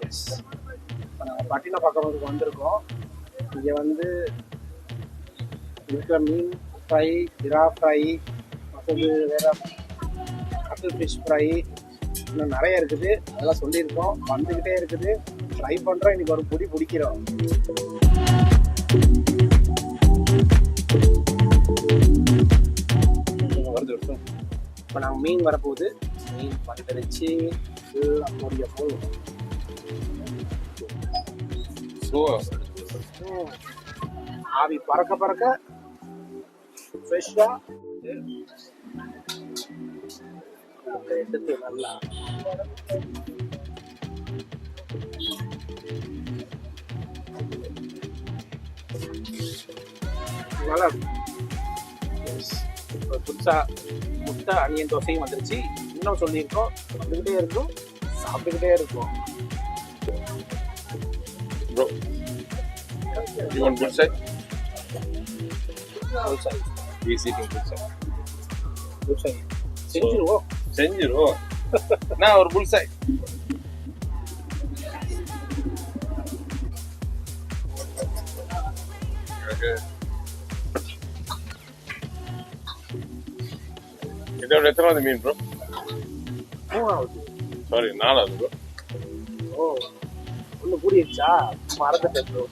S, இப்போ நாங்கள் பட்டினப்பாக்கத்துக்கு வந்திருக்கோம். இங்கே வந்து இருக்கிற மீன் ஃப்ரை, இறா ஃப்ரை, மற்றது வேறு கட்டில் ஃபிஷ் ஃப்ரை, இன்னும் நிறைய இருக்குது. அதெல்லாம் சொல்லியிருக்கோம், வந்துக்கிட்டே இருக்குது. ட்ரை பண்ணுறோம். இன்றைக்கி ஒரு பொடி பிடிக்கிறோம். வருது இருக்கும். இப்போ நாங்கள் மீன் வரப்போகுது. மீன் வந்துடுச்சு. எல்லாம் முடிய போகும். ஆவி பறக்க பறக்க ஃப்ரெஷ்ஷாக எடுத்து நல்லா நல்லா புதுசாக முட்டை அணியன் தோசையும் வந்துருச்சு. இன்னும் சொல்லியிருக்கோம், வந்துக்கிட்டே இருக்கும், சாப்பிட்டுக்கிட்டே இருக்கும். Bro, you want good side? He's eating good side. செஞ்சிருவோம். செஞ்சிருவோம். நான் ஒரு புல் சைட். இதோட எத்தனாவது மீன் ப்ரோ? 3வது. சாரி, 4வது ப்ரோ. ஓ, ஒன்று கூடிடுச்சா? மறந்துட்டேன் ப்ரோ.